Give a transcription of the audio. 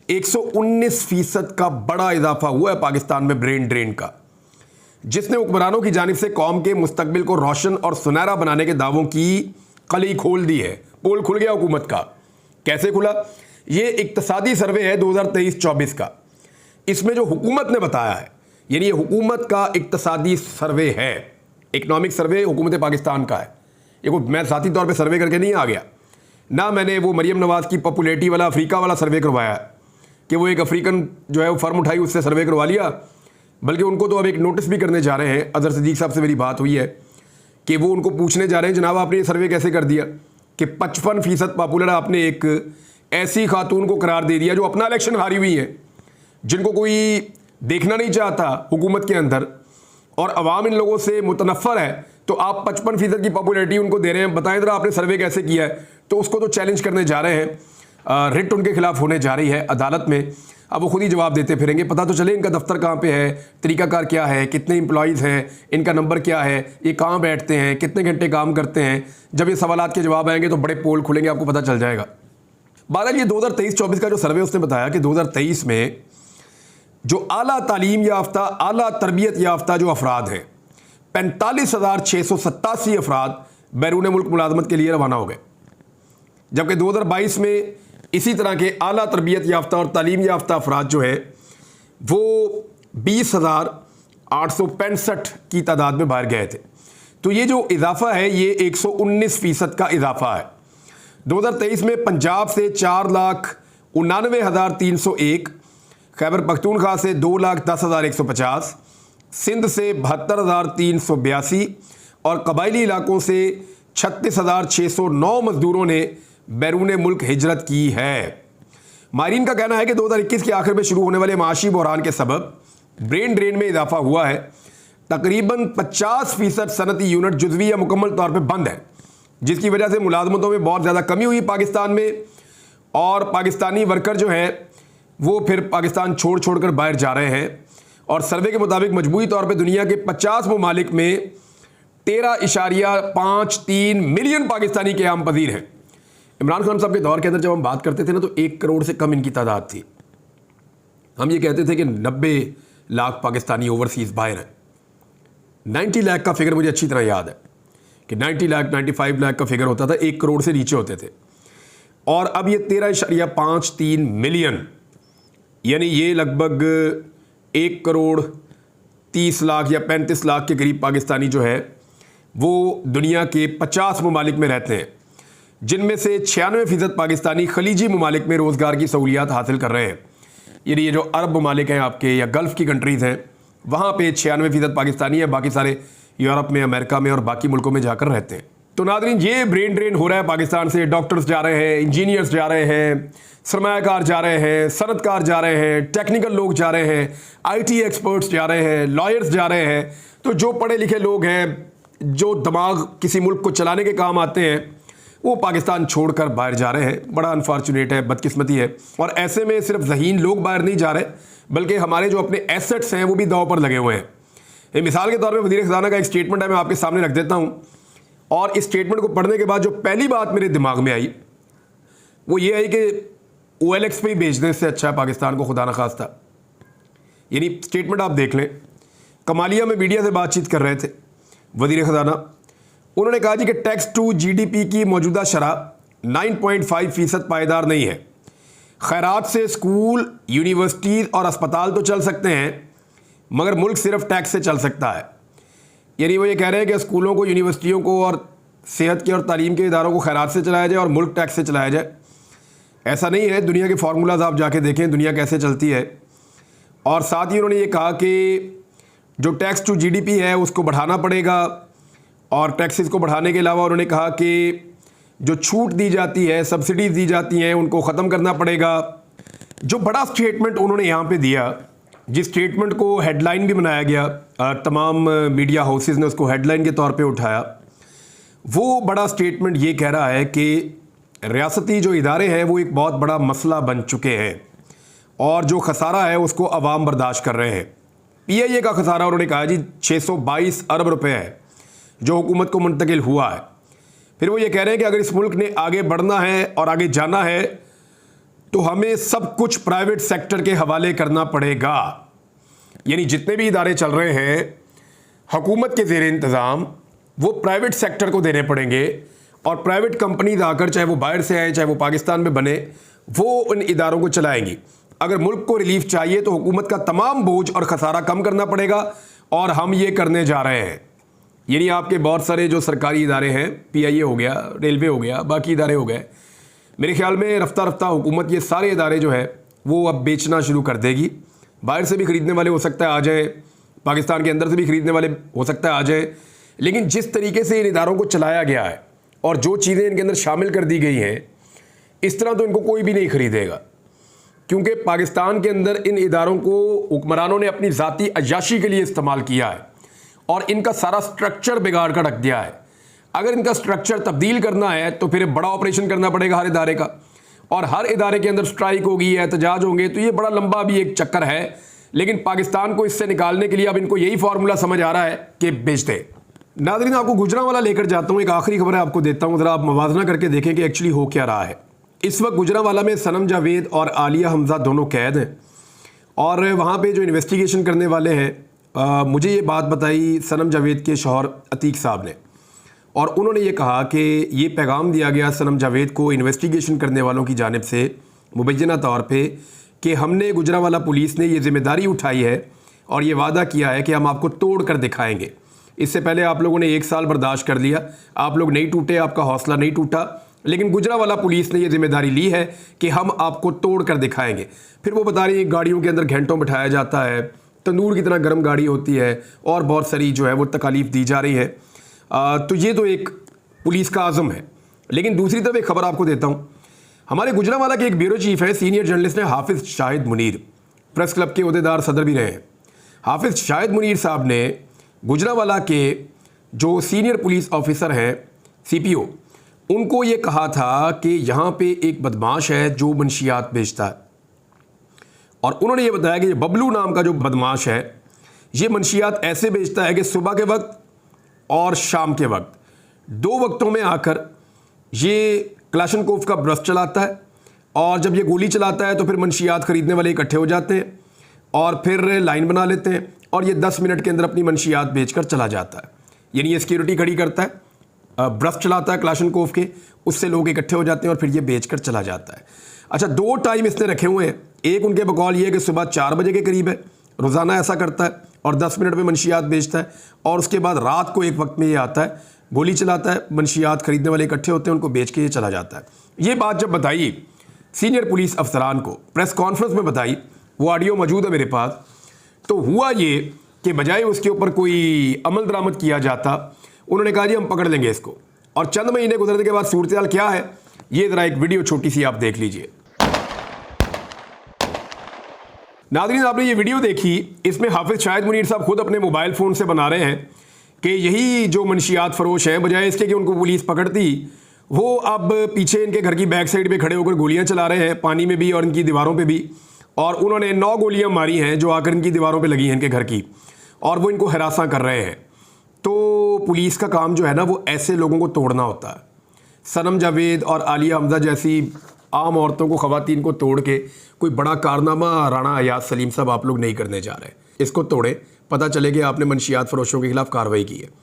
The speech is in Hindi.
119% का बड़ा इजाफा हुआ है पाकिस्तान में ब्रेन ड्रेन का, जिसने हुक्मरानों की जानिब से कौम के मुस्तकबिल को रोशन और सुनहरा बनाने के दावों की कली खोल दी है। पोल खुल गया हुकूमत का। कैसे खुला? ये इक्तसादी सर्वे है 2023-24 का। इसमें जो हुकूमत ने बताया है, यानी ये हुकूमत का इक्तसादी सर्वे है, इकनॉमिक सर्वे हुकूमत पाकिस्तान का है। ये कोई मैं ज़ाती तौर पे सर्वे करके नहीं आ गया ना, मैंने वो मरियम नवाज़ की पॉपुलेरिटी वाला अफ्रीका वाला सर्वे करवाया है कि वो एक अफ्रीकन जो है वो फर्म उठाई उससे सर्वे करवा लिया, बल्कि उनको तो अब एक नोटिस भी करने जा रहे हैं। अजहर सिद्दीक साहब से मेरी बात हुई है कि वो उनको पूछने जा रहे हैं, जनाब आपने ये सर्वे कैसे कर दिया कि 55% पॉपुलर आपने एक ऐसी खातून को करार दे दिया जो अपना इलेक्शन हारी हुई है, जिनको कोई देखना नहीं चाहता हुकूमत के अंदर, और अवाम इन लोगों से मुतनफ़र है, तो आप 55% की पॉपुलैरिटी उनको दे रहे हैं। बताएं जरा आपने सर्वे कैसे किया है? तो उसको तो चैलेंज करने जा रहे हैं, रिट उनके खिलाफ होने जा रही है अदालत में। अब वो खुद ही जवाब देते फिरेंगे, पता तो चले इनका दफ्तर कहाँ पे है, तरीकाकार क्या है, कितने एम्प्लॉयज़ हैं, इनका नंबर क्या है, ये कहाँ बैठते हैं, कितने घंटे काम करते हैं। जब ये सवालात के जवाब आएंगे तो बड़े पोल खुलेंगे, आपको पता चल जाएगा। बहरहाल ये 2023-24 का जो सर्वे उसने बताया कि 2023 में जो आला तालीम याफ्ता, आला तरबियत याफ्ता जो अफराद हैं, 45,687 अफराद बैरून मुल्क मुलाजमत के लिए रवाना हो गए, जबकि 2022 में इसी तरह के आला तरबियत याफ्ता और तालीम याफ्ता अफराद जो है वो 20,865 की तादाद में बाहर गए थे। तो ये जो इजाफा है ये 119% का इजाफा है। 2023 में पंजाब से 4,99,301, खैबर पख्तूनख्वा से 2,10,150, सिंध से 72,382 और कबायली इलाकों से 36,609 मजदूरों ने बैरून मुल्क हिजरत की है। माहिरीन का कहना है कि 2021 के आखिर में शुरू होने वाले माशी बहरान के सबब ब्रेन ड्रेन में इजाफा हुआ है। तकरीबन 50% सनती यूनिट जुज़वी या मुकम्मल तौर पर बंद है, जिसकी वजह से मुलाजमतों में बहुत ज़्यादा कमी हुई पाकिस्तान में, और पाकिस्तानी वर्कर जो हैं वो फिर पाकिस्तान छोड़ कर बाहर जा रहे हैं। और सर्वे के मुताबिक मजमूई तौर पे दुनिया के 50 ममालिक में 13.53 मिलियन पाकिस्तानी क़याम पज़ीर हैं। इमरान खान साहब के दौर के अंदर जब हम बात करते थे ना, तो 1 करोड़ से कम इनकी तादाद थी। हम ये कहते थे कि 90 लाख पाकिस्तानी ओवरसीज़ बाहर हैं। 90 लाख का फिगर मुझे अच्छी तरह याद है कि 90 लाख 95 लाख का फिगर होता था, 1 करोड़ से नीचे होते थे। और अब ये 13.53 मिलियन, यानी ये लगभग 1 करोड़ 30 लाख या 35 लाख के करीब पाकिस्तानी जो है वो दुनिया के 50 ममालिक में रहते हैं, जिनमें से 96% पाकिस्तानी खलीजी ममालिक में रोज़गार की सहूलियात हासिल कर रहे हैं। यानी ये जो अरब ममालिक हैं आपके या गल्फ़ की कंट्रीज़ हैं, वहाँ पे 96% पाकिस्तानी है, बाकी सारे यूरोप में, अमेरिका में और बाकी मुल्कों में जाकर रहते हैं। तो नादरीन, ये ब्रेन ड्रेन हो रहा है पाकिस्तान से। डॉक्टर्स जा रहे हैं, इंजीनियर्स जा रहे हैं, सरमायाकार जा रहे हैं, सनतकार जा रहे हैं, टेक्निकल लोग जा रहे हैं, IT एक्सपर्ट्स जा रहे हैं, लॉयर्स जा रहे हैं। तो जो पढ़े लिखे लोग हैं, जो दिमाग किसी मुल्क को चलाने के काम आते हैं, वो पाकिस्तान छोड़कर बाहर जा रहे हैं। बड़ा अनफॉर्चुनेट है, बदकिस्मती है। और ऐसे में सिर्फ ज़हीन लोग बाहर नहीं जा रहे, बल्कि हमारे जो अपने एसेट्स हैं वो भी दांव पर लगे हुए हैं। मिसाल के तौर पर वज़ीर ख़ज़ाना का एक स्टेटमेंट है, मैं आपके सामने रख देता हूँ। और इस स्टेटमेंट को पढ़ने के बाद जो पहली बात मेरे दिमाग में आई वो ये है कि OLX पे ही बेचने से अच्छा है पाकिस्तान को, खुदा न खास्ता। यानी स्टेटमेंट आप देख लें। कमालिया में मीडिया से बातचीत कर रहे थे वज़ीर ख़ज़ाना, उन्होंने कहा जी कि टैक्स टू GDP की मौजूदा शरह 9.5% पायदार नहीं है। खैरात से स्कूल, यूनिवर्सिटीज़ और अस्पताल तो चल सकते हैं, मगर मुल्क सिर्फ टैक्स से चल सकता है। यानी वो ये कह रहे हैं कि स्कूलों को, यूनिवर्सिटियों को और सेहत के और तालीम के इदारों को खैरात से चलाया जाए और मुल्क टैक्स से चलाया जाए। ऐसा नहीं है, दुनिया के फार्मूलाज आप जाके देखें दुनिया कैसे चलती है। और साथ ही उन्होंने ये कहा कि जो टैक्स टू GDP है उसको बढ़ाना पड़ेगा, और टैक्सेस को बढ़ाने के अलावा उन्होंने कहा कि जो छूट दी जाती है, सब्सिडीज़ दी जाती हैं, उनको ख़त्म करना पड़ेगा। जो बड़ा स्टेटमेंट उन्होंने यहाँ पे दिया, जिस स्टेटमेंट को हेडलाइन भी बनाया गया, तमाम मीडिया हाउसेस ने उसको हेडलाइन के तौर पे उठाया, वो बड़ा स्टेटमेंट ये कह रहा है कि रियासती जो इदारे हैं वो एक बहुत बड़ा मसला बन चुके हैं, और जो खसारा है उसको अवाम बर्दाश्त कर रहे हैं। PIA का खसारा उन्होंने कहा जी 622 अरब रुपए है जो हुकूमत को मुंतकिल हुआ है। फिर वो ये कह रहे हैं कि अगर इस मुल्क ने आगे बढ़ना है और आगे जाना है तो हमें सब कुछ प्राइवेट सेक्टर के हवाले करना पड़ेगा। यानी जितने भी इदारे चल रहे हैं हुकूमत के ज़ेरे इंतज़ाम, वो प्राइवेट सेक्टर को देने पड़ेंगे और प्राइवेट कंपनीज आकर, चाहे वो बाहर से आए चाहे वो पाकिस्तान में बने, वो उन इदारों को चलाएंगी। अगर मुल्क को रिलीफ चाहिए तो हुकूमत का तमाम बोझ और खसारा कम करना पड़ेगा और हम ये करने जा रहे हैं। यानी आपके बहुत सारे जो सरकारी इदारे हैं, PIA हो गया, रेलवे हो गया, बाकी इदारे हो गए, मेरे ख्याल में रफ्ता रफ्ता हुकूमत ये सारे इदारे जो है वो अब बेचना शुरू कर देगी। बाहर से भी ख़रीदने वाले हो सकता है आ जाए, पाकिस्तान के अंदर से भी ख़रीदने वाले हो सकता है आ जाए, लेकिन जिस तरीके से इन इदारों को चलाया गया है और जो चीज़ें इनके अंदर शामिल कर दी गई हैं, इस तरह तो इनको कोई भी नहीं ख़रीदेगा। क्योंकि पाकिस्तान के अंदर इन इदारों को हुक्मरानों ने अपनी ज़ाती अय्याशी के लिए इस्तेमाल किया है और इनका सारा स्ट्रक्चर बिगाड़ कर रख दिया है। अगर इनका स्ट्रक्चर तब्दील करना है तो फिर बड़ा ऑपरेशन करना पड़ेगा हर इदारे का, और हर इदारे के अंदर स्ट्राइक होगी, एहतजाज होंगे, तो ये बड़ा लंबा भी एक चक्कर है। लेकिन पाकिस्तान को इससे निकालने के लिए अब इनको यही फार्मूला समझ आ रहा है कि बेच दे। नाज़रीन, आपको गुजरांवाला लेकर जाता हूँ, एक आखिरी खबर आपको देता हूँ, ज़रा आप मवाजना करके देखें कि एक्चुअली हो क्या रहा है। इस वक्त गुजरांवाला में सनम जावेद और आलिया हमजा दोनों कैद हैं और वहाँ पे जो इन्वेस्टिगेशन करने वाले हैं, मुझे ये बात बताई सनम जावेद के शौहर अतीक साहब ने, और उन्होंने ये कहा कि ये पैगाम दिया गया सनम जावेद को इन्वेस्टिगेशन करने वालों की जानिब से मुबैना तौर पे कि हमने गुजरांवाला पुलिस ने ये जिम्मेदारी उठाई है और ये वादा किया है कि हम आपको तोड़ कर दिखाएंगे। इससे पहले आप लोगों ने 1 साल बर्दाश्त कर लिया, आप लोग नहीं टूटे, आपका हौसला नहीं टूटा, लेकिन गुजरांवाला पुलिस ने ये जिम्मेदारी ली है कि हम आपको तोड़ कर दिखाएंगे। फिर वो बता रही है गाड़ियों के अंदर घंटों बिठाया जाता है, तंदूर की तरह गर्म गाड़ी होती है और बहुत सारी जो है वो तकालीफ दी जा रही है। तो ये तो एक पुलिस का आज़म है। लेकिन दूसरी तरफ एक खबर आपको देता हूँ, हमारे गुजरांवाला के एक ब्यूरो चीफ है, सीनियर जर्नलिस्ट है हाफिज़ शाहिद मुनीर, प्रेस क्लब के ओहदेदार सदर भी रहे हैं। हाफिज़ शाहिद मुनीर साहब ने गुजरांवाला के जो सीनियर पुलिस ऑफिसर हैं, CPO, उनको ये कहा था कि यहाँ पे एक बदमाश है जो मंशियात बेचता है, और उन्होंने ये बताया कि ये बबलू नाम का जो बदमाश है ये मंशियात ऐसे बेचता है कि सुबह के वक्त और शाम के वक्त 2 वक्तों में आकर ये क्लाशनकोव का ब्रश चलाता है, और जब ये गोली चलाता है तो फिर मंशियात ख़रीदने वाले इकट्ठे हो जाते हैं और फिर लाइन बना लेते हैं और ये 10 मिनट के अंदर अपनी मंशियात बेचकर चला जाता है। यानी ये सिक्योरिटी खड़ी करता है, ब्रश चलाता है क्लाशनकोव के, उससे लोग इकट्ठे हो जाते हैं और फिर ये बेचकर चला जाता है। अच्छा, 2 टाइम इसने रखे हुए हैं, एक उनके बकौल ये है कि सुबह 4 बजे के करीब है, रोज़ाना ऐसा करता है और 10 मिनट में मंशियात बेचता है, और उसके बाद रात को एक वक्त में ये आता है, गोली चलाता है, मंशियात खरीदने वाले इकट्ठे होते हैं, उनको बेच के ये चला जाता है। ये बात जब बताई सीनियर पुलिस अफसरान को, प्रेस कॉन्फ्रेंस में बताई, वो ऑडियो मौजूद है मेरे पास, तो हुआ ये कि बजाय उसके ऊपर कोई अमल दरामद किया जाता, उन्होंने कहा जी हम पकड़ लेंगे इसको। और चंद महीने गुजरने के बाद सूरत हाल क्या है, ये ज़रा एक वीडियो छोटी सी आप देख लीजिए। नाज़रीन, आपने ये वीडियो देखी, इसमें हाफिज़ शाहिद मुनीर साहब खुद अपने मोबाइल फ़ोन से बना रहे हैं कि यही जो मंशियात फरोश हैं, बजाय इसके कि उनको पुलिस पकड़ती, वो अब पीछे इनके घर की बैक साइड पे खड़े होकर गोलियां चला रहे हैं, पानी में भी और इनकी दीवारों पे भी, और उन्होंने 9 गोलियां मारी हैं जो आकर इनकी दीवारों पे लगी हैं इनके घर की, और वो इनको हरासा कर रहे हैं। तो पुलिस का काम जो है ना वो ऐसे लोगों को तोड़ना होता है। सनम जावेद और आलिया हमजा जैसी आम औरतों को, ख़वातीन को तोड़ के कोई बड़ा कारनामा राणा अयाज सलीम साहब आप लोग नहीं करने जा रहे। इसको तोड़े, पता चले कि आपने मंशियात फरोशों के खिलाफ कार्रवाई की है।